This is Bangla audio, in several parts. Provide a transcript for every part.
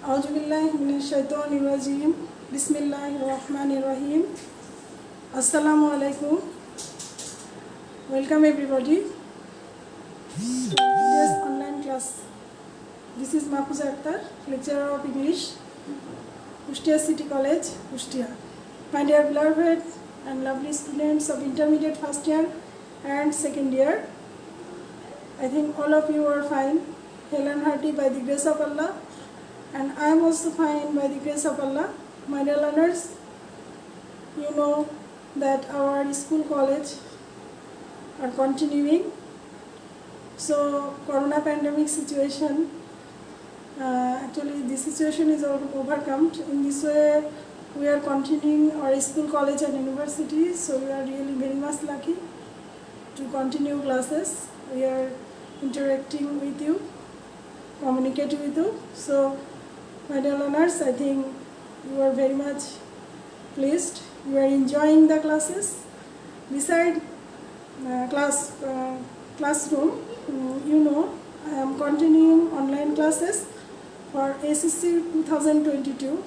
Auzubillahiminash-shaytanir-rajim. Bismillahir-rahmanir-rahim. Assalamu alaikum. Welcome everybody to today's online class. This is Mahfuza Akhtar, lecturer of English, Kushtia City College, Kushtia. My dear beloved and lovely students of intermediate first year and second year, I think all of you are fine, hale and hearty by the grace of Allah, and I am also fine by the grace of Allah. My dear learners, you know that our school college are continuing. So corona pandemic situation, actually this situation is overcome. In this way we are continuing our school, college and university, so we are really very much lucky to continue classes. We are interacting with you, communicating with you. So my dear learners, I think you are very much pleased, you are enjoying the classes. Beside classroom, you know, I am continuing online classes for SSC 2022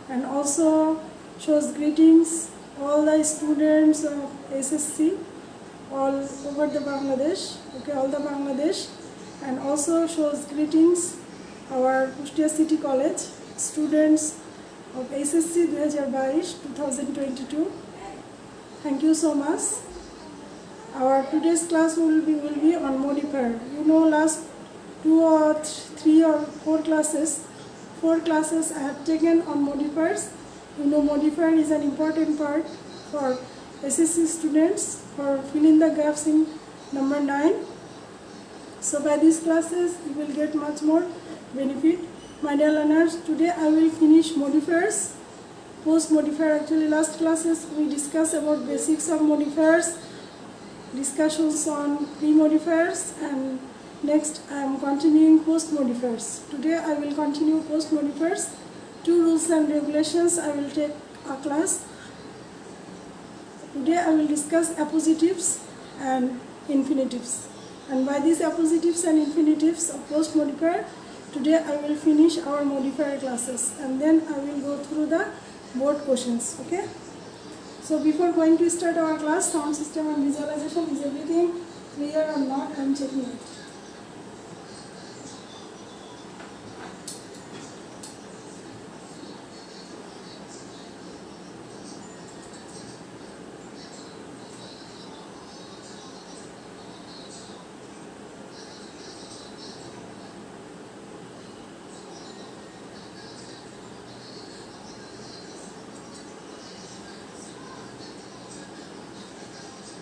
and also shows greetings all the students of SSC all over the Bangladesh, okay, all the Bangladesh, and also shows greetings our Kushtia City College students of SSC 2022. Thank you so much. Our today's class will be on modifier. You know, last 2 or 3 or 4 classes I have taken on modifiers. You know, modifier is an important part for SSC students for filling the gaps in number 9. So by these classes you will get much more benefit. My dear learners, today I will finish modifiers, post modifier. Actually last classes we discussed about basics of modifiers, discussions on pre-modifiers, and next I am continuing post modifiers. Today I will continue post modifiers. 2 rules and regulations I will take a class. Today I will discuss appositives and infinitives, and by these appositives and infinitives of post modifier, today I will finish our modifier classes, and then I will go through the board questions. Okay, so before going to start our class, sound system and visualization, is everything clear or not? I am checking it.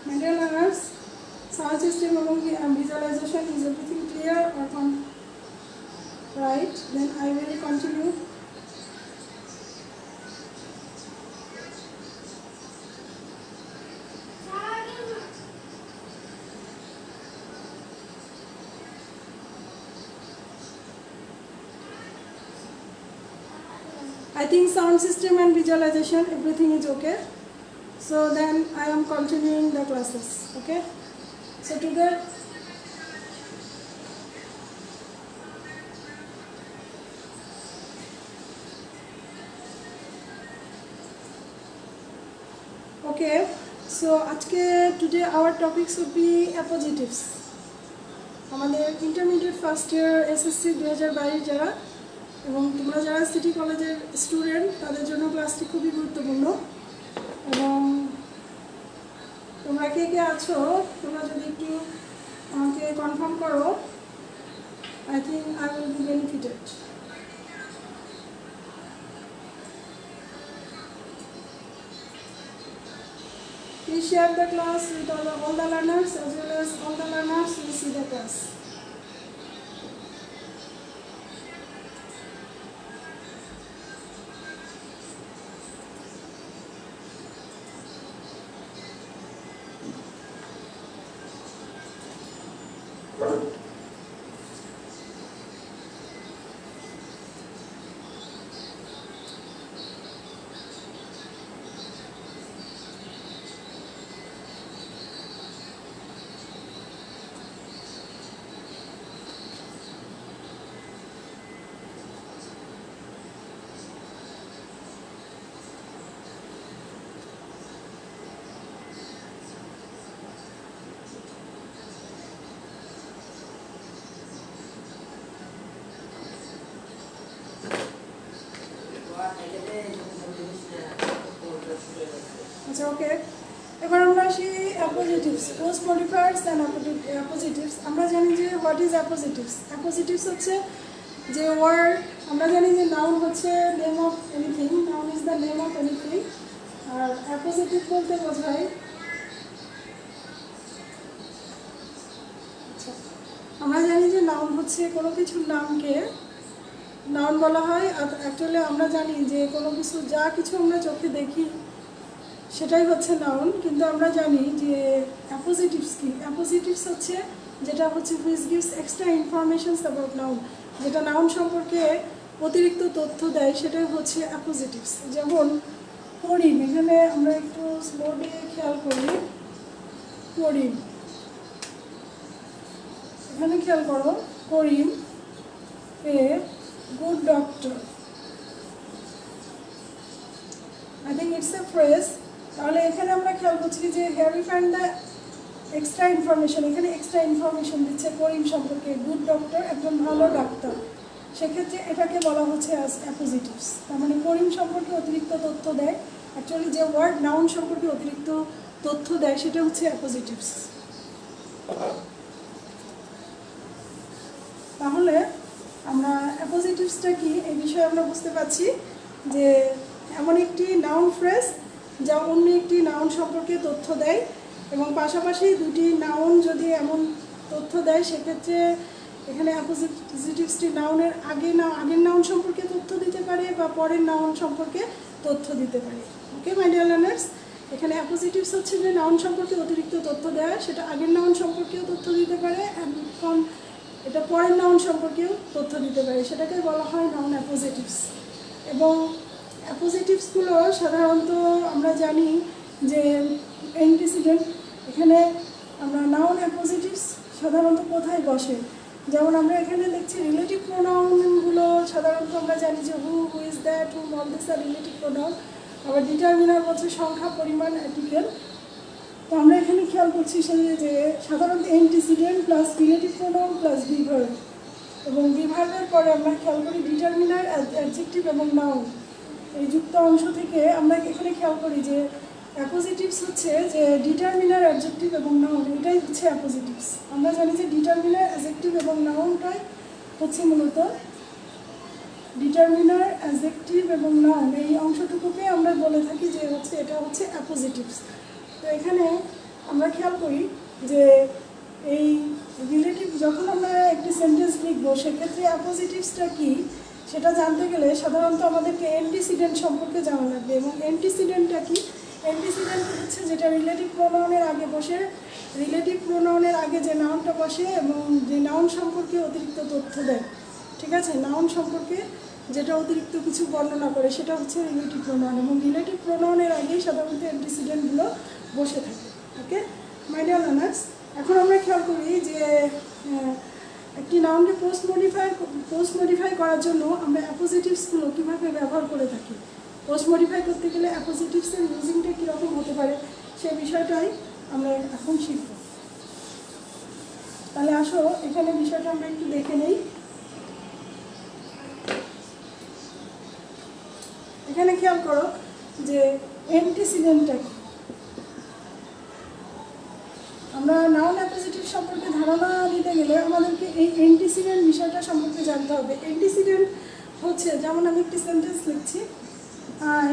My dear learners, sound system and visualization, is everything clear or right? Then I will continue. I think sound system and visualization, everything is okay. So then I am continuing the classes. Okay, so today okay, so today our topics would be appositives. আমাদের ইন্টারমিডিয়েট ফার্স্ট ইয়ার এসএসসি 2022 যারা এবং তোমরা যারা সিটি কলেজের স্টুডেন্ট, তাদের জন্য ক্লাসটি খুবই গুরুত্বপূর্ণ। এবং তোমরা কে কে আছো, তোমরা যদি একটু আমাকে কনফার্ম করো, I think I will be benefited. Please share the class with all the learners, as well as all the learners will see the class. ওকে। এবার আমরা আসি অ্যাপোজিটিভস, পোস্ট মডিফায়ার্স অ্যান্ড অ্যাপোজিটিভস। আমরা জানি যে হোয়াট ইজ অ্যাপোজিটিভস। অ্যাপোজিটিভস হচ্ছে যে ওয়ার্ড, আমরা জানি যে নাউন হচ্ছে name of anything, noun is the name of anything. আর অ্যাপোজিটিভ বলতে বোঝায়, আচ্ছা আমরা জানি যে নাউন হচ্ছে কোনো কিছুর নামকে নাউন বলা হয়। অ্যাকচুয়ালি আমরা জানি যে কোনো কিছু, যা কিছু আমরা চোখে দেখি সেটাই হচ্ছে নাউন, কিন্তু আমরা জানি যে অ্যাপোজিটিভস কি। অ্যাপোজিটিভস হচ্ছে যেটা হচ্ছে which gives extra informations about noun, যেটা নাউন সম্পর্কে অতিরিক্ত তথ্য দেয়, সেটাই হচ্ছে অ্যাপোজিটিভস। যেমন করিম, এখানে আমরা একটু স্লোলি খেয়াল করি। করিম, এখানে খেয়াল করো, Karim a good doctor, I think it's a phrase. তাহলে এখানে আমরা খেয়াল করছি যে here we find the extra information, এখানে এক্সট্রা ইনফরমেশন দিচ্ছে করিম সম্পর্কে, গুড ডক্টর, একজন ভালো ডাক্তার। সেক্ষেত্রে এটাকে বলা হচ্ছে অ্যাজ অ্যাপোজিটিভস। তার মানে করিম সম্পর্কে অতিরিক্ত তথ্য দেয়, অ্যাকচুয়ালি যে ওয়ার্ড নাউন সম্পর্কে অতিরিক্ত তথ্য দেয় সেটা হচ্ছে অ্যাপোজিটিভস। তাহলে আমরা অ্যাপোজিটিভসটা কি এই বিষয়ে আমরা বুঝতে পারছি যে এমন একটি নাউন ফ্রেজ যা অন্য একটি নাউন সম্পর্কে তথ্য দেয়, এবং পাশাপাশি দুটি নাউন যদি এমন তথ্য দেয় সেক্ষেত্রে এখানে অ্যাপোজিটিভসটি নাউনের আগের নাউন সম্পর্কে তথ্য দিতে পারে বা পরের নাউন সম্পর্কে তথ্য দিতে পারে। ওকে মাই ডিয়ার লার্নার্স, এখানে অ্যাপোজিটিভস হচ্ছে যে নাউন সম্পর্কে অতিরিক্ত তথ্য দেয়, সেটা আগের নাউন সম্পর্কেও তথ্য দিতে পারে, এখন এটা পরের নাউন সম্পর্কেও তথ্য দিতে পারে, সেটাকে বলা হয় নাউন অ্যাপোজিটিভস। এবং অ্যাপোজিটিভসগুলো সাধারণত আমরা জানি যে অ্যান্টিসিডেন্ট, এখানে আমরা নাউন অ্যাপোজিটিভস সাধারণত কোথায় বসে, যেমন আমরা এখানে দেখছি রিলেটিভ প্রোনাউনগুলো সাধারণত আমরা জানি যে who, who is that, who, all this are relative pronoun. আবার ডিটারমিনার বলছে সংখ্যা, পরিমাণ, আর্টিকেল। তো আমরা এখানে খেয়াল করছি যে সাধারণত antecedent plus relative pronoun plus be verb, এবং বিভার্বের পরে আমরা খেয়াল করি ডিটারমিনার, অ্যাডজেক্টিভ এবং নাউন। এই যুক্ত অংশ থেকে আমরা এখানে খেয়াল করি যে অ্যাপোজিটিভস হচ্ছে যে ডিটারমিনার, অ্যাডজেক্টিভ এবং নাউন, এটাই হচ্ছে অ্যাপোজিটিভস। আমরা জানি যে ডিটারমিনার, অ্যাডজেক্টিভ এবং নাউনটাই হচ্ছে মূলত ডিটারমিনার, অ্যাডজেক্টিভ এবং নাউন, এই অংশটুকুকে আমরা বলে থাকি যে হচ্ছে এটা হচ্ছে অ্যাপোজিটিভস। তো এখানে আমরা খেয়াল করি যে এই রিলেটিভ, যখন আমরা একটি সেন্টেন্স লিখবো সেক্ষেত্রে অ্যাপোজিটিভসটা কি সেটা জানতে গেলে সাধারণত আমাদেরকে অ্যান্টিসিডেন্ট সম্পর্কে জানা লাগবে। এবং অ্যান্টিসিডেন্টটা কি? অ্যান্টিসিডেন্ট হচ্ছে যেটা রিলেটিভ প্রোনাউনের আগে বসে, রিলেটিভ প্রোনাউনের আগে যে নাউনটা বসে এবং যে নাউন সম্পর্কে অতিরিক্ত তথ্য দেয়, ঠিক আছে, নাউন সম্পর্কে যেটা অতিরিক্ত কিছু বর্ণনা করে সেটা হচ্ছে রিলেটিভ প্রোনাউন, এবং রিলেটিভ প্রোনাউনের আগেই সাধারণত অ্যান্টিসিডেন্টগুলো বসে থাকে। ওকে মাই ডিয়ার লার্নার্স, এখন আমরা খেয়াল করি যে একটি নাউনকে পোস্ট মডিফাই করার জন্য আমরা অ্যাপোজিটিভসগুলো কীভাবে ব্যবহার করে থাকি। পোস্ট মডিফাই করতে গেলে অ্যাপোজিটিভসের ইউজিংটা কীরকম হতে পারে সেই বিষয়টাই আমরা এখন শিখব। তাহলে আসো এখানে বিষয়টা আমরা একটু দেখে নেই। এখানে খেয়াল করো যে অ্যান্টিসিডেন্টটা কি। আমরা নাউন অ্যাপোজিটিভ সম্পর্কে ধারণা দিতে গেলে আমাদেরকে এই অ্যান্টিসিডেন্ট বিষয়টা সম্পর্কে জানতে হবে। অ্যান্টিসিডেন্ট হচ্ছে, যেমন আমি একটি সেন্টেন্স লিখছি, I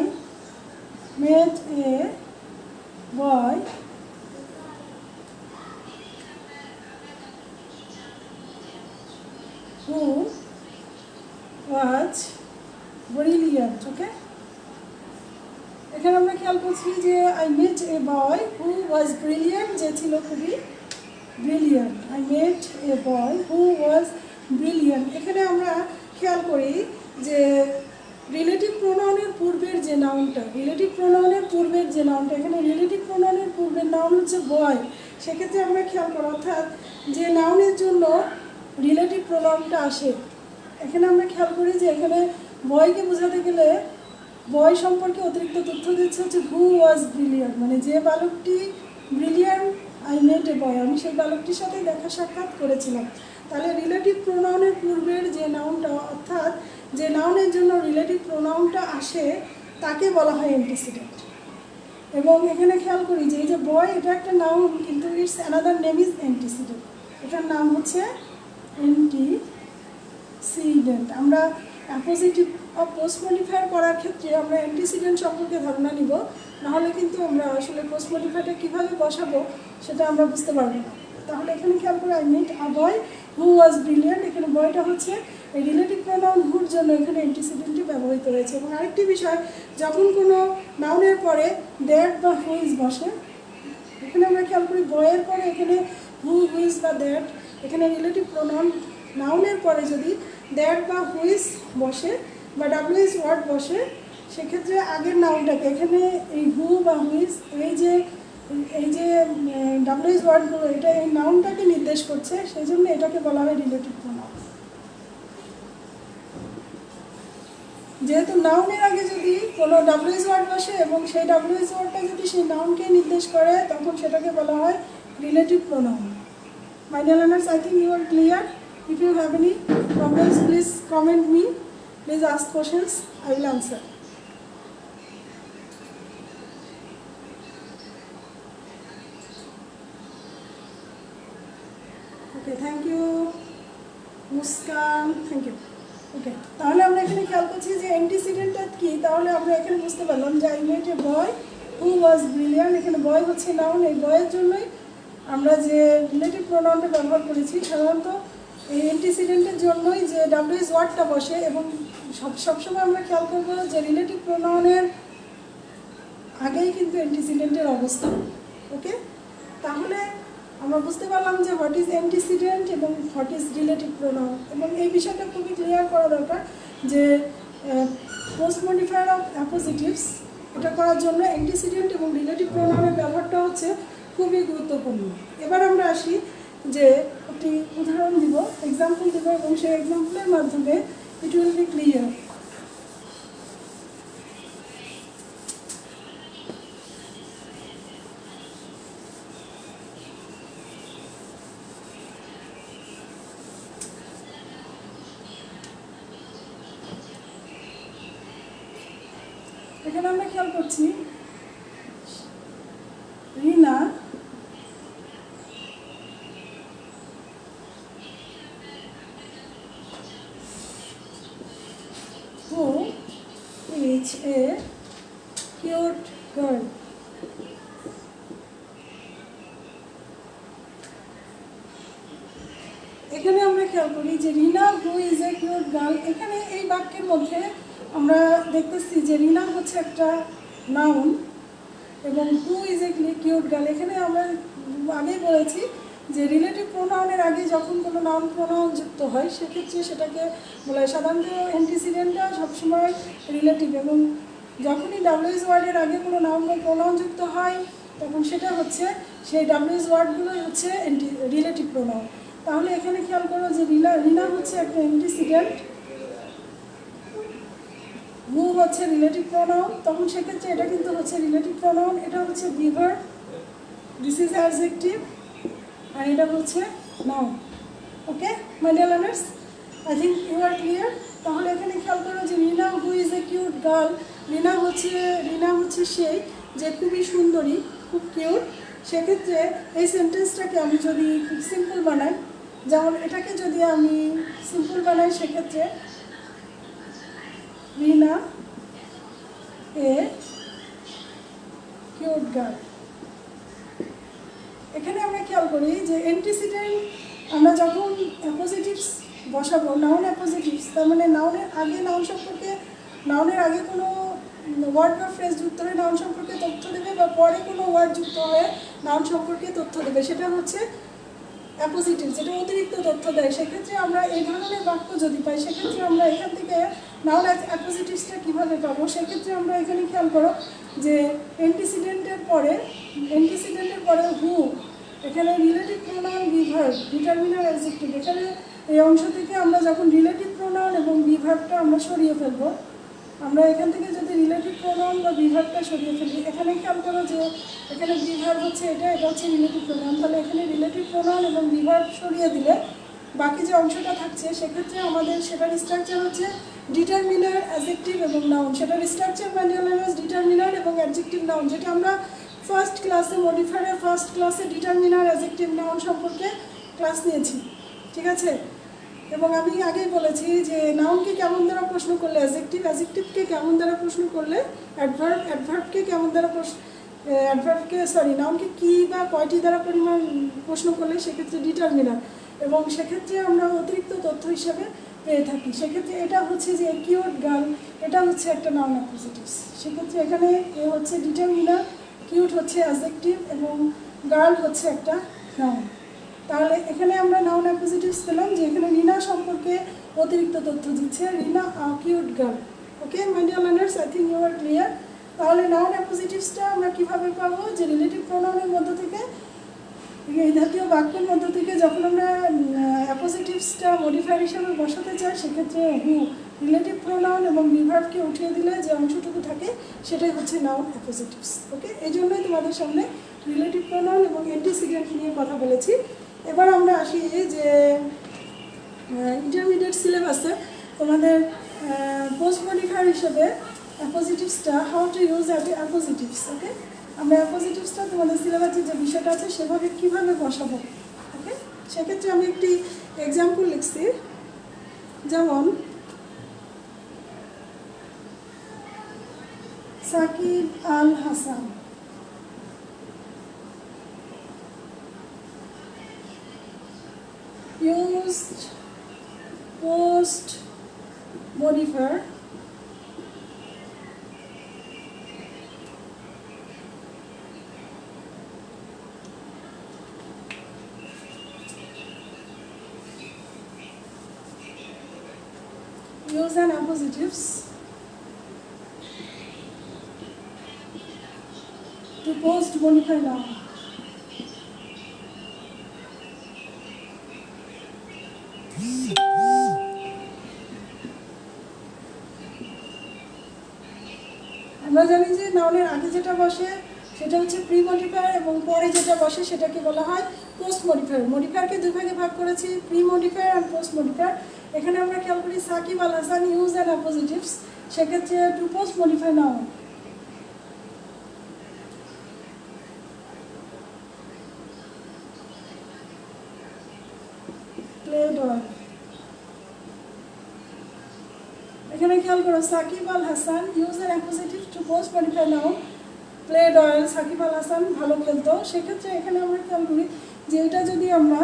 met A boy who was brilliant. ওকে, এখানে আমরা খেয়াল করছি যে I met A boy who was brilliant, যে ছিল খুবই brilliant. I met A boy who was brilliant. এখানে আমরা খেয়াল করি যে রিলেটিভ প্রোনাউনের পূর্বের যে নাউনটা, এখানে রিলেটিভ প্রোনাউনের পূর্বের নাউন হচ্ছে বয়। সেক্ষেত্রে আমরা খেয়াল করি, অর্থাৎ যে নাউনের জন্য রিলেটিভ প্রোনাউনটা আসে, এখানে আমরা খেয়াল করি যে এখানে বয়কে বোঝাতে গেলে বয় সম্পর্কে অতিরিক্ত তথ্য দিচ্ছে হচ্ছে হু ওয়াজ ব্রিলিয়ান্ট, মানে যে বালকটি ব্রিলিয়ান্ট, আই মেট এ বয়, আমি সেই বালকটির সাথে দেখা সাক্ষাৎ করেছিলাম। তাহলে রিলেটিভ প্রোনাউনের পূর্বের যে নাউনটা, অর্থাৎ যে নাউনের জন্য রিলেটিভ প্রোনাউনটা আসে, তাকে বলা হয় অ্যান্টিসিডেন্ট। এবং এখানে খেয়াল করি যে এই যে বয় এটা একটা নাউন, কিন্তু it's another name is antecedent. এটার নাম হচ্ছে অ্যান্টিসিডেন্ট। আমরা অ্যাপোজিটিভ অফ পোস্ট মডিফায়ার করার ক্ষেত্রে আমরা অ্যান্টিসিডেন্ট সম্পর্কে ধারণা নিব, নাহলে কিন্তু আমরা আসলে পোস্ট মডিফায়ারটা কীভাবে বসাবো সেটা আমরা বুঝতে পারবো না। তাহলে এখানে খেয়াল করে I meet a boy who was brilliant, এখানে বয়টা হচ্ছে এই রিলেটিভ প্রোনাউন হুর জন্য এখানে অ্যান্টিসিডেন্টটি ব্যবহৃত হয়েছে। এবং আরেকটি বিষয়, যখন কোনো নাউনের পরে দ্যাট বা হুইজ বসে, এখানে আমরা খেয়াল করি বয়ের পরে এখানে হু, হুইজ বা দ্যাট, এখানে রিলেটিভ প্রোনাউন নাউনের পরে যদি দ্যাট বা হুইজ বসে বা ডাব্লিউএস ওয়ার্ড বসে, সেক্ষেত্রে আগের নাউনটাকে এখানে এই হু বা হুইজ এই যে ডাব্লিউএস ওয়ার্ডগুলো এটা এই নাউনটাকে নির্দেশ করছে, সেই জন্য এটাকে বলা হয় রিলেটিভ প্রোনাউন। যেহেতু নাউনের আগে যদি কোনো ডাব্লিউএস ওয়ার্ড বসে এবং সেই ডাব্লিউএস ওয়ার্ডটা যদি সেই নাউনকে নির্দেশ করে, তখন সেটাকে বলা হয় relative pronoun. My dear learners, I think you are clear. If you have any problems, please comment me. Please ask questions. I will answer. Okay, thank you, Muskan. Thank you. ওকে, তাহলে আমরা এখানে খেয়াল করছি যে অ্যান্টিসিডেন্টটা কী। তাহলে আমরা এখানে বুঝতে পারলাম যে I met A boy who was brilliant. এখানে বয় হচ্ছে নাউন, এই বয়ের জন্যই আমরা যে রিলেটিভ প্রোনাউনটা ব্যবহার করেছি। সাধারণত এই অ্যান্টিসিডেন্টের জন্যই যে ডাব্লিউএস ওয়ার্ডটা বসে, এবং সবসময় আমরা খেয়াল করবো যে রিলেটিভ প্রোনাউনের আগেই কিন্তু অ্যান্টিসিডেন্টের অবস্থান। ওকে, তাহলে আমরা বুঝতে পারলাম যে হোয়াট ইজ অ্যান্টিসিডেন্ট এবং হোয়াট ইজ রিলেটিভ প্রোনাউন। এবং এই বিষয়টা খুবই ক্লিয়ার করা দরকার যে পোস্ট মডিফায়ার অফ অ্যাপোজিটিভস এটা করার জন্য অ্যান্টিসিডেন্ট এবং রিলেটিভ প্রোনাউনের ব্যবহারটা হচ্ছে খুবই গুরুত্বপূর্ণ। এবার আমরা আসি যে একটি উদাহরণ দিব, এক্সাম্পল দিব, এবং সেই এক্সাম্পলের মাধ্যমে ইট উইল বি ক্লিয়ার। এখানে আমরা খেয়াল করছি রিনা who is a cute girl. এখানে আমরা খেয়াল করি যে Rina who is a cute girl. এখানে এই বাক্যের মধ্যে আমরা দেখতেছি যে রিনা হচ্ছে একটা নাউন এবং হু ইজ এ কিউট গার্ল। এখানে আমরা আগেই বলেছি যে রিলেটিভ প্রোনাউনের আগে যখন কোনো নাউন প্রোনাউন যুক্ত হয়, সেক্ষেত্রে সেটাকে বলা হয় সাধারণত অ্যান্টিসিডেন্টটা সবসময় রিলেটিভ, এবং যখনই ডাব্লিউএস ওয়ার্ডের আগে কোনো নাউন বা প্রোনাউন যুক্ত হয়, তখন সেটা হচ্ছে সেই ডাব্লিউএস ওয়ার্ডগুলোই হচ্ছে রিলেটিভ প্রোনাউন। তাহলে এখানে খেয়াল করো যে রিনা হচ্ছে একটা অ্যান্টিসিডেন্ট, হু হচ্ছে রিলেটিভ প্রোনাউন, তখন সেক্ষেত্রে এটা কিন্তু হচ্ছে রিলেটিভ প্রোনাউন। এটা হচ্ছে বিভার, দিস ইজ অ্যাডজেক্টিভ, আর এটা হচ্ছে noun. Okay my dear learners, I think you are clear. তাহলে এখানে খেয়াল করো যে Rina who is a cute girl. Rina হচ্ছে সেই যে খুবই সুন্দরী, খুব কিউট। সেক্ষেত্রে এই সেন্টেন্সটাকে আমি যদি খুব সিম্পল বানাই, যেমন এটাকে যদি আমি সিম্পল বানাই, সেক্ষেত্রে রিনা এ কিউট গার্ল। এখানে আমরা খেয়াল করি যে অ্যান্টিসিডেন্ট আমরা যখন অ্যাপোজিটিভস বসাবো, নাউন অ্যাপোজিটিভস, তার মানে নাউনের আগে নাউন সম্পর্কে, নাউনের আগে কোনো ওয়ার্ড বা ফ্রেজ যুক্ত হয়ে নাউন সম্পর্কে তথ্য দেবে, বা পরে কোনো ওয়ার্ড যুক্ত হয়ে নাউন সম্পর্কে তথ্য দেবে, সেটা হচ্ছে অ্যাপোজিটিভ, যেটা অতিরিক্ত তথ্য দেয়। সেক্ষেত্রে আমরা এই ধরনের বাক্য যদি পাই, সেক্ষেত্রে আমরা এখান থেকে নাউন অ্যাপোজিটিভসটা কীভাবে পাবো, সেক্ষেত্রে আমরা এখানে খেয়াল করো যে অ্যান্টিসিডেন্টের পরে হু, এখানে relative pronoun be verb, determiner adjective. এখানে এই অংশ থেকে আমরা যখন রিলেটিভ প্রোনাউন এবং বিভার্বটা আমরা সরিয়ে ফেলবো, আমরা এখান থেকে যদি রিলেটিভ প্রোনাউন বা বিভার্বটা সরিয়ে ফেলি, এখানে খেয়াল করো যে এখানে বিভার্ব হচ্ছে এটা হচ্ছে রিলেটিভ প্রোনাউন। তাহলে এখানে রিলেটিভ প্রোনাউন এবং বিভার্ব সরিয়ে দিলে বাকি যে অংশটা থাকছে সেক্ষেত্রে আমাদের সেটার স্ট্রাকচার হচ্ছে ডিটারমিনার, অ্যাডজেক্টিভ এবং নাউন। সেটার স্ট্রাকচার মাইডিয়ার লার্নার্স ডিটারমিনার এবং অ্যাডজেক্টিভ নাউন, যেটা আমরা ফার্স্ট ক্লাসে মডিফায়ারের ফার্স্ট ক্লাসে ডিটারমিনার, অ্যাডজেক্টিভ নাউন সম্পর্কে ক্লাস নিয়েছি, ঠিক আছে। এবং আমি আগেই বলেছি যে নাউনকে কেমন দ্বারা প্রশ্ন করলে অ্যাডজেক্টিভ, অ্যাডজেক্টিভকে কেমন দ্বারা প্রশ্ন করলে অ্যাডভার্ব, অ্যাডভার্বকে কেমন দ্বারা নাউনকে কী বা কয়টি দ্বারা পরিমাণ প্রশ্ন করলে সেক্ষেত্রে ডিটারমিনার, এবং সেক্ষেত্রে আমরা অতিরিক্ত তথ্য হিসেবে পেয়ে থাকি। সেক্ষেত্রে এটা হচ্ছে যে কিউট গার্ল, এটা হচ্ছে একটা নাউন অ্যাপোজিটিভস। সেক্ষেত্রে এখানে এ হচ্ছে ডিটারমিনার, কিউট হচ্ছে অ্যাডজেক্টিভ এবং গার্ল হচ্ছে একটা নাউন। তাহলে এখানে আমরা নাউন অ্যাপোজিটিভস পেলাম যে এখানে রিনা সম্পর্কে অতিরিক্ত তথ্য দিচ্ছে, Rina a cute girl. Okay my dear learners, I think you are clear. তাহলে নাউন অ্যাপোজিটিভসটা আমরা কীভাবে পাবো? যে রিলেটিভ প্রোনাউনের মধ্য থেকে, এই জাতীয় বাক্যের মধ্য থেকে যখন আমরা অ্যাপোজিটিভসটা মডিফায়ার হিসাবে বসাতে চাই, সেক্ষেত্রে হু রিলেটিভ প্রোনাউন এবং বিভার্বকে উঠিয়ে দিলে যে অংশটুকু থাকে সেটাই হচ্ছে নাউন অ্যাপোজিটিভস। ওকে, এই জন্যই তোমাদের সামনে রিলেটিভ প্রোনাউন এবং অ্যান্টিসিডেন্ট নিয়ে কথা বলেছি। এবার আমরা আসি যে ইন্টারমিডিয়েট সিলেবাসে তোমাদের পোস্ট মডিফায়ার হিসেবে অ্যাপোজিটিভসটা, হাউ টু ইউজ অ্যাপোজিটিভস। ওকে, আমরা অ্যাপোজিটিভসটা তোমাদের সিলেবাসের যে বিষয়টা আছে সেভাবে কীভাবে বসাবো। ওকে, সেক্ষেত্রে আমি একটি এক্সাম্পল লিখছি, যেমন Shakib Al Hasan used post modifier use and appositives to post modify noun. আমরা জানি যে নাউনের আগে যেটা বসে সেটা হচ্ছে প্রি মডিফায়ার এবং পরে যেটা বসে সেটাকে বলা হয় পোস্ট মডিফায়ার। মডিফায়ারকে দুই ভাগে ভাগ করেছি, প্রি মডিফায়ার আর পোস্ট মডিফায়ার। এখানে আমরা খেয়াল করি Shakib Al Hasan use and appositives, সেক্ষেত্রে to post modify noun. Played well, এখানে খেয়াল করো Shakib Al Hasan use and appositive to post modify noun. Played well, Shakib Al Hasan ভালো খেলতো। সেক্ষেত্রে এখানে আমরা খেয়াল করি যে এটা যদি আমরা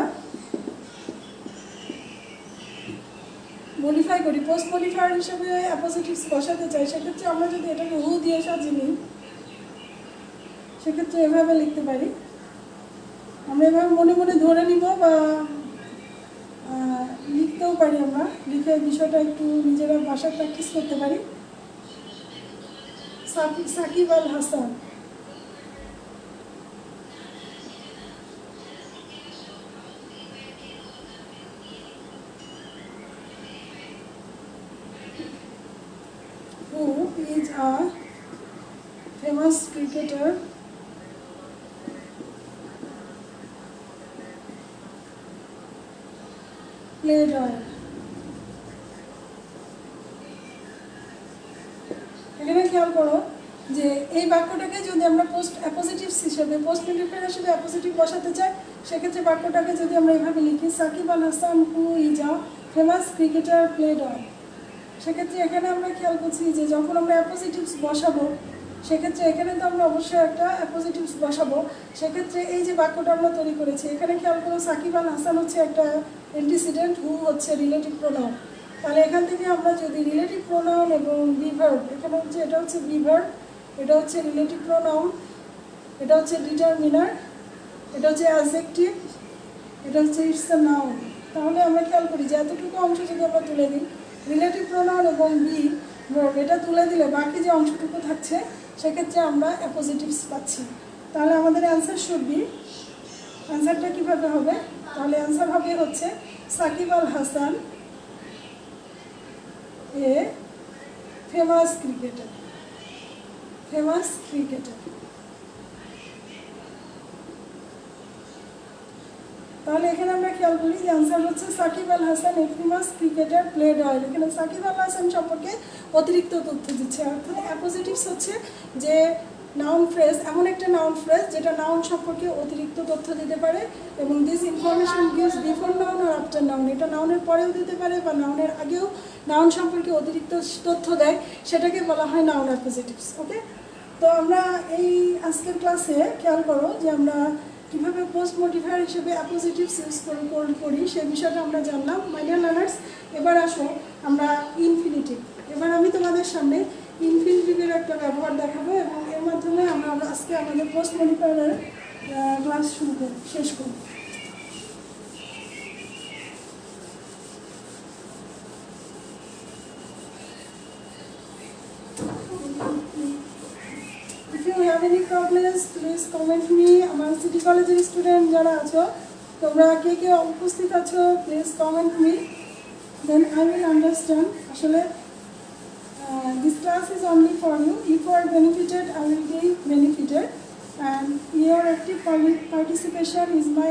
মডিফাই করি, পোস্ট মডিফায়ার হিসেবে অ্যাপোজিটিভস বসাতে চাই, সেক্ষেত্রে আমরা যদি এটাকে হু দিয়ে সাজিয়ে নিই, সেক্ষেত্রে এভাবে লিখতে পারি। আমরা এভাবে মনে মনে ধরে নিব বা লিখতেও পারি, আমরা লিখে বিষয়টা একটু নিজেরা ভাষা প্র্যাকটিস করতে পারি। Shakib Al Hasan who is a famous cricketer played oil. এখানে খেয়াল করো যে এই বাক্যটাকে যদি আমরা পোস্ট অ্যাপোজিটিভস হিসেবে, পোস্ট মডিফায়ার হিসেবে অ্যাপোজিটিভ বসাতে চাই, সেক্ষেত্রে বাক্যটাকে যদি আমরা এভাবে লিখি Shakib Al Hasan who is a famous cricketer played well, সেক্ষেত্রে এখানে আমরা খেয়াল করছি যে যখন আমরা অ্যাপোজিটিভস বসাবো, সেক্ষেত্রে এখানে তো আমরা অবশ্যই একটা অ্যাপোজিটিভস বসাবো। সেক্ষেত্রে এই যে বাক্যটা আমরা তৈরি করেছি, এখানে খেয়াল করো সাকিব আল হাসান হচ্ছে একটা অ্যান্টিসিডেন্ট, হু হচ্ছে রিলেটিভ প্রোনাউন। তাহলে এখান থেকে আমরা যদি রিলেটিভ প্রোনাউন এবং বিভার্ব, এখানে হচ্ছে এটা হচ্ছে বিভার্ব, এটা হচ্ছে রিলেটিভ প্রোনাউন, এটা হচ্ছে ডিটারমিনার, এটা হচ্ছে অ্যাডজেক্টিভ, এটা হচ্ছে ইটস এ নাউন। তাহলে আমরা খেয়াল করি যে এতটুকু অংশ যদি আমরা তুলে দিই, রিলেটিভ প্রোনাউন এবং ভার্ব এটা তুলে দিলে বাকি যে অংশটুকু থাকছে সেক্ষেত্রে আমরা অ্যাপোজিটিভস পাচ্ছি। তাহলে আমাদের অ্যান্সার শুড বি, অ্যান্সারটা কীভাবে হবে? তাহলে অ্যান্সার হবে হচ্ছে Shakib Al Hasan a famous cricketer, famous cricketer. তাহলে এখানে আমরা খেয়াল করি যে আনসার হচ্ছে Shakib Al Hasan a famous cricketer played well. এখানে সাকিব আল হাসান সম্পর্কে অতিরিক্ত তথ্য দিচ্ছে। অর্থাৎ অ্যাপোজিটিভস হচ্ছে যে নাউন ফ্রেজ, এমন একটা নাউন ফ্রেজ যেটা নাউন সম্পর্কে অতিরিক্ত তথ্য দিতে পারে, এবং this information gives before noun আর আফটার নাউন। এটা নাউনের পরেও দিতে পারে বা নাউনের আগেও নাউন সম্পর্কে অতিরিক্ত তথ্য দেয়, সেটাকে বলা হয় নাউন অ্যাপোজিটিভস। ওকে, তো আমরা এই আজকের ক্লাসে খেয়াল করো যে আমরা কীভাবে পোস্ট মডিফায়ার হিসেবে অ্যাপোজিটিভস ইউজ করি সেই বিষয়টা আমরা জানলাম। মাই ডিয়ার লার্নার্স, এবার আসো আমরা ইনফিনিটিভ। এবার আমি তোমাদের সামনে ইনফিনিটিভের একটা ব্যবহার দেখাবো এবং এর মাধ্যমে আমরা আজকে আমাদের পোস্ট মডিফায়ারের ক্লাস শেষ করব। If you have any problems, please comment me. আমার সিটি কলেজের স্টুডেন্ট যারা আছো, তোমরা কে কে উপস্থিত আছো, please comment me, then I will understand. আসলে this class is only for you. If you are benefited, I will be benefited, and your active participation is my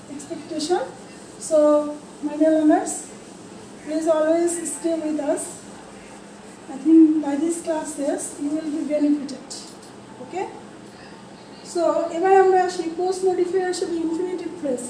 expectation. So, my dear learners, please always stay with us. I think by these classes you will be benefited. Okay? So, এবার আমরা আসি পোস্ট মডিফায়ার হিসেবে ইনফিনিটিভ ফ্রেজ।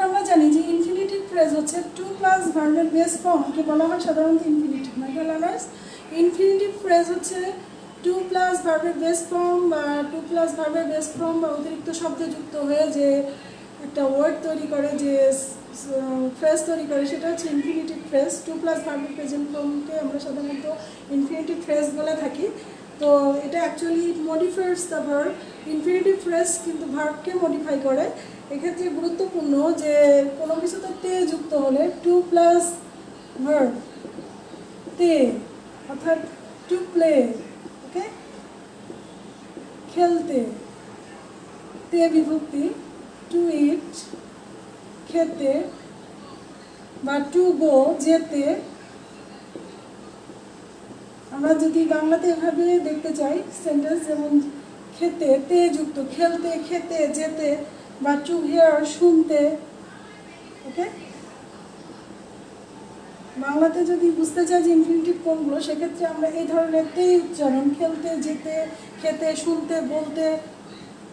আমরা জানি যে ইনফিনিটিভ ফ্রেজ হচ্ছে টু প্লাস ভার্বের বেস ফর্মকে বলা হয় সাধারণত ইনফিনিটিভ। মাই ডিয়ার লার্নার্স, ইনফিনিটিভ ফ্রেজ হচ্ছে টু প্লাস ভার্বের বেস ফর্ম বা বা অতিরিক্ত শব্দ যুক্ত হয়ে যে একটা ওয়ার্ড তৈরি করে, যে ফ্রেজ তৈরি করে, সেটা হচ্ছে ইনফিনিটিভ ফ্রেজ। টু প্লাস ভার্বের প্রেজেন্ট ফর্মকে আমরা সাধারণত ইনফিনিটিভ ফ্রেজ বলে থাকি। তো এটা actually modifiers the verb. Infinitive phrase কিন্তু ভার্বকে মডিফাই করে। এক্ষেত্রে গুরুত্বপূর্ণ যে কোনো কিছুতে তে যুক্ত হলে টু প্লাস ভার্ব তে, অর্থাৎ টু প্লে, ওকে, খেলতে, তে বিভক্তি, টু ইট খেতে, বা টু গো যেতে। আমরা যদি বাংলাতে এভাবে দেখতে চাই সেন্টেন্স, যেমন খেতে তে যুক্ত, খেলতে, খেতে, যেতে, বা টু হিয়ার শুনতে। ওকে, বাংলাতে যদি বুঝতে চাই যে ইনফিনিটিভ কোনগুলো, সেক্ষেত্রে আমরা এই ধরনের তে উচ্চারণ, খেলতে, যেতে, খেতে, শুনতে, বলতে,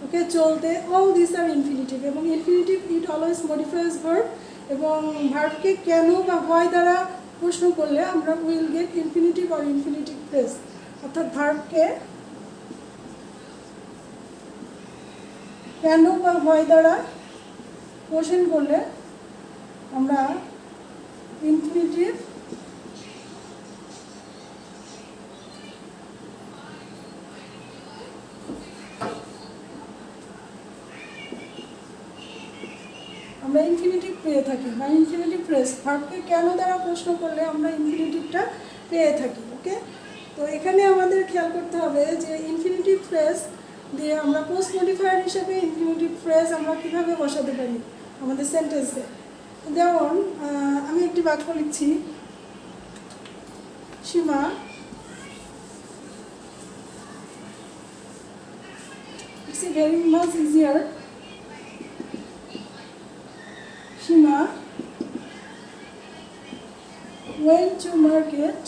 ওকে, চলতে, অল দিস আর ইনফিনিটিভ। এবং infinitive it always modifies verb, এবং ভার্বকে কেন বা হোয়াই দ্বারা প্রশ্ন করলে আমরা উইল গেট ইনফিনিটিভ আর ইনফিনিটিভ ফ্রেজ। অর্থাৎ ভার্বকে কেন বা হোয়াই দ্বারা কোশ্চেন করলে আমরা ইনফিনিটিভ পেয়ে থাকি, বা ইনফিনিটিভ ফ্রেজ। ভার্বকে কেন দ্বারা প্রশ্ন করলে আমরা ইনফিনিটিভটা পেয়ে থাকি। ওকে, তো এখানে আমাদের খেয়াল করতে হবে যে ইনফিনিটিভ ফ্রেজ দিয়ে আমরা পোস্ট মডিফায়ার হিসেবে ইনফিনিটিভ ফ্রেজ আমরা কীভাবে বসাতে পারি আমাদের সেন্টেন্সে। যেমন আমি একটি বাক্য লিখছি, Seema it's very much easier, Seema went to market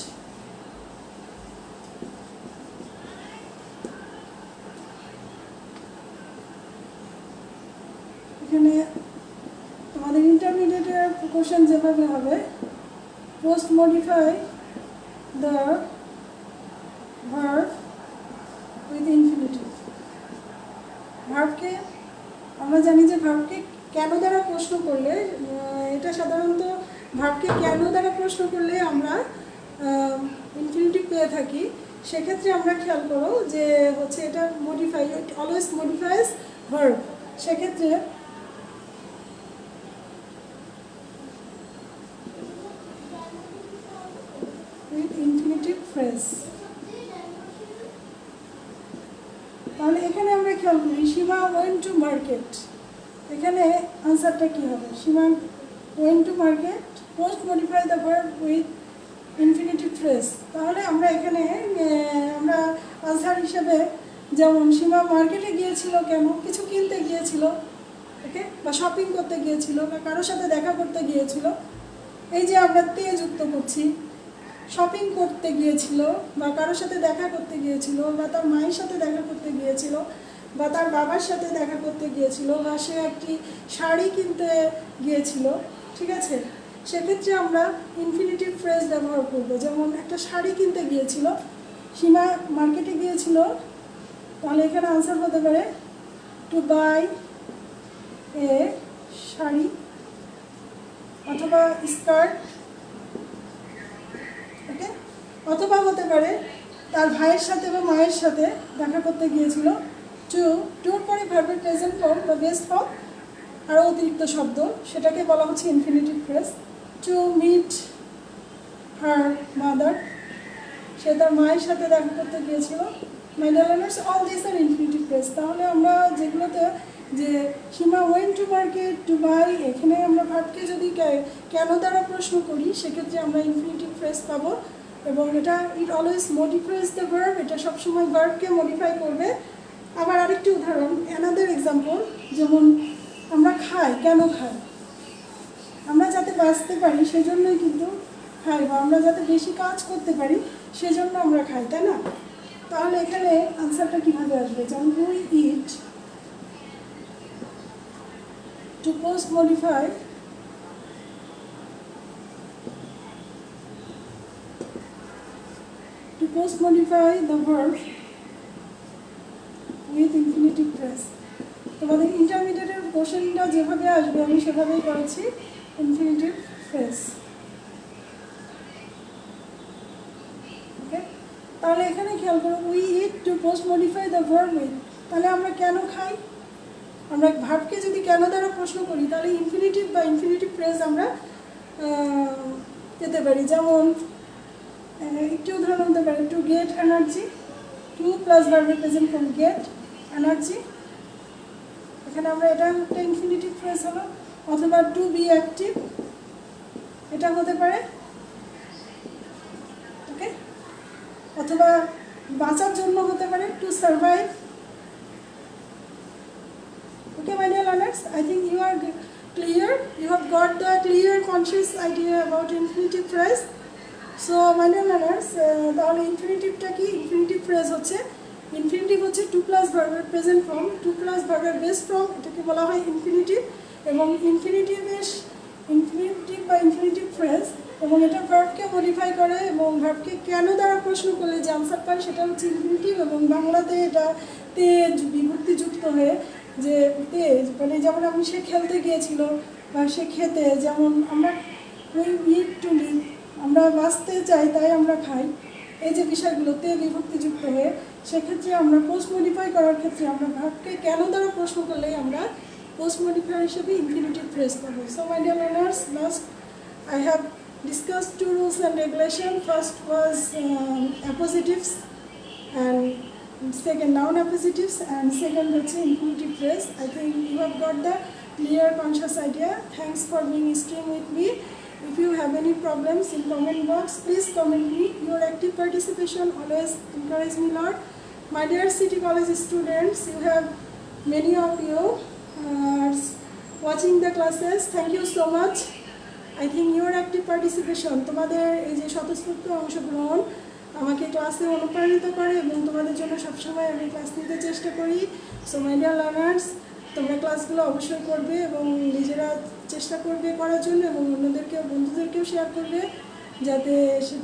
এখানে তোমাদের ইন্টারমিডিয়েটের কোশ্চেন যেভাবে হবে, post modify the verb with infinitive. ভার্বকে আমরা জানি যে ভার্বকে কেন দ্বারা প্রশ্ন করলে, এটা সাধারণত ভার্বকে কেন দ্বারা প্রশ্ন করলে আমরা ইনফিনিটিভ পেয়ে থাকি। সেক্ষেত্রে আমরা খেয়াল করো যে হচ্ছে এটা মডিফাই, ইট অলওয়েজ মডিফাইজ ভার্ব। সেক্ষেত্রে উইথ ইনফিনিটিভ ফ্রেজ। তাহলে এখানে আমরা খেয়াল করি সীমা ওয়েন্ট টু মার্কেট, এখানে আনসারটা কী হবে? Seema went to market post modify the verb with infinitive phrase. তাহলে আমরা এখানে আমরা আনসার হিসেবে যেমন সীমা মার্কেটে গিয়েছিল কেন? কিছু কিনতে গিয়েছিল, ওকে, বা শপিং করতে গিয়েছিল, বা কারোর সাথে দেখা করতে গিয়েছিল। এই যে আমরা তে যুক্ত করছি, শপিং করতে গিয়েছিল, বা কারোর সাথে দেখা করতে গিয়েছিল, বা তার মায়ের সাথে দেখা করতে গিয়েছিল, বা তার বাবার সাথে দেখা করতে গিয়েছিল, বা সে একটি শাড়ি কিনতে গিয়েছিল, ঠিক আছে? সেক্ষেত্রে আমরা ইনফিনিটিভ ফ্রেজ ব্যবহার করব। যেমন একটা শাড়ি কিনতে গিয়েছিল, সীমা মার্কেটে গিয়েছিল, তাহলে এখানে আনসার হতে পারে টু বাই এ শাড়ি অথবা স্কার্ট, ওকে, অথবা হতে পারে তার ভাইয়ের সাথে বা মায়ের সাথে দেখা করতে গিয়েছিল। টুর পরে ভার্বের প্রেজেন্ট ফর্ম বা বেস ফর্ম আরও অতিরিক্ত শব্দ, সেটাকে বলা হচ্ছে infinitive phrase. To meet her mother, সে তার মায়ের সাথে দেখা করতে গিয়েছিল। My dear learners, all this are infinitive phrase. তাহলে আমরা যেগুলোতে যে Seema went to market, to buy, এখানে আমরা ভার্বকে যদি কেন দ্বারা প্রশ্ন করি সেক্ষেত্রে আমরা ইনফিনিটিভ ফ্রেজ পাবো। এবং এটা ইট অলওয়েজ মডিফাইজ দ্য ভার্ব, এটা সবসময় ভার্বকে মডিফাই করবে। আবার আরেকটি উদাহরণ, অ্যানাদার এক্সাম্পল, যেমন আমরা খাই, কেন খাই? আমরা যাতে বাঁচতে পারি সেজন্যই কিন্তু খাই, বা আমরা যাতে বেশি কাজ করতে পারি সেজন্য আমরা খাই, তাই না? তাহলে এখানে আনসারটা কীভাবে আসবে? যেমন we eat to post modify the verb with infinitive phrase. তোমাদের ইন্টারমিডিয়েটের কোশ্চেনটা যেভাবে আসবে আমি সেভাবেই করেছি, ইনফিনিটিভ ফ্রেজ, ওকে। তাহলে এখানে খেয়াল করো, we eat to post modify the verb with. তাহলে আমরা কেন খাই? আমরা ভার্বকে যদি কেন দ্বারা প্রশ্ন করি তাহলে ইনফিনিটিভ বা ইনফিনিটিভ ফ্রেজ আমরা পেতে পারি। যেমন একটি উদাহরণ হতে পারে, to get energy, to plus ভার্বের প্রেজেন্ট ফর্ম গেট এনার্জি, এখানে আমরা এটা একটা ইনফিনিটিভ ফ্রেজ হলো। অথবা টু বি অ্যাক্টিভ, এটা হতে পারে, ওকে। অথবা বাঁচার জন্য হতে পারে, to survive, okay, my dear learners, I think you are clear, you have got the clear conscious idea about infinitive phrase. So my dear learners, তাহলে ইনফিনিটিভটা কি? ইনফিনিটিভ ফ্রেজ হচ্ছে, ইনফিনিটিভ হচ্ছে টু প্লাস ভার্বের প্রেজেন্ট ফর্ম, টু প্লাস ভার্বের বেস ফর্ম, এটাকে বলা হয় ইনফিনিটিভ। এবং ইনফিনিটিভ বা ইনফিনিটিভ ফ্রেজ, এবং এটা ভার্বকে মডিফাই করে এবং ভার্বকে কেন দ্বারা প্রশ্ন করলে যে আনসার পাই সেটা হচ্ছে ইনফিনিটিভ। এবং বাংলাতে এটা তে বিভক্তিযুক্ত হয়ে, যে তে মানে যেমন আমি সে খেলতে গিয়েছিল বা সে খেতে, যেমন আমরা উই ইট টু লিভ, আমরা বাঁচতে চাই তাই আমরা খাই, এই যে বিষয়গুলোতে বিভক্তিযুক্ত হয়ে, সেক্ষেত্রে আমরা পোস্ট মডিফাই করার ক্ষেত্রে আমরা ভার্বকে কেন দ্বারা প্রশ্ন করলেই আমরা পোস্ট মডিফায়ার হিসেবে ইনফিনিটিভ ফ্রেজ পাবো। So my dear learners, last I have discussed two rules and regulation. First was appositives and second noun appositives, and second হচ্ছে infinitive phrase. I think you have got the clear conscious idea. Thanks for being stream with me. If you have any problems in comment box, please comment me. Your active participation always encourage me a lot. My dear City College students, you have many of you watching the classes. Thank you so much. I think your active participation, তোমাদের এই যে স্বতঃস্ফূর্ত অংশগ্রহণ আমাকে ক্লাসে অনুপ্রাণিত করে এবং তোমাদের জন্য সবসময় আমি ক্লাস নিতে চেষ্টা করি। সো মাই ডিয়ার লার্নার্স, তোমরা ক্লাসগুলো অবশ্যই করবে এবং নিজেরা চেষ্টা করবে করার জন্য, এবং অন্যদেরকেও, বন্ধুদেরকেও শেয়ার করবে যাতে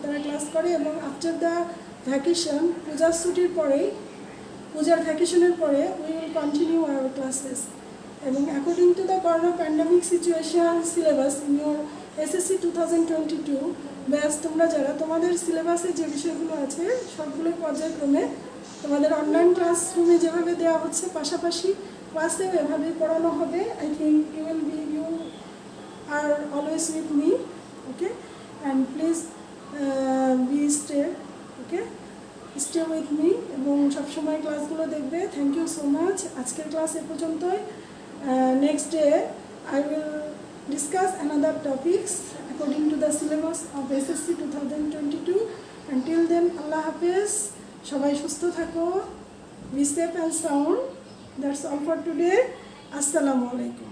তারা ক্লাস করে। এবং আফটার দ্য ভ্যাকেশন, পূজার ছুটির পরেই, পূজার ভ্যাকেশনের পরে we will continue our classes. এবং according to the corona pandemic situation syllabus in your SSC 2022 ব্যাস তোমরা যারা তোমাদের সিলেবাসে যে বিষয়গুলো আছে সবগুলো পর্যায়ক্রমে তোমাদের অনলাইন ক্লাসরুমে যেভাবে দেওয়া হচ্ছে পাশাপাশি ক্লাসেও এভাবেই পড়ানো হবে। I think you are always with me, okay, and please be stay, okay, stay with me এবং সবসময় ক্লাসগুলো দেখবে। Thank you so much. আজকের ক্লাস এ পর্যন্তই। Next day I will discuss another topics according to the syllabus of SSC 2022. Until then, Allah Hafiz. সবাই সুস্থ থাকো, be safe and sound. That's all for today. Assalamu alaikum.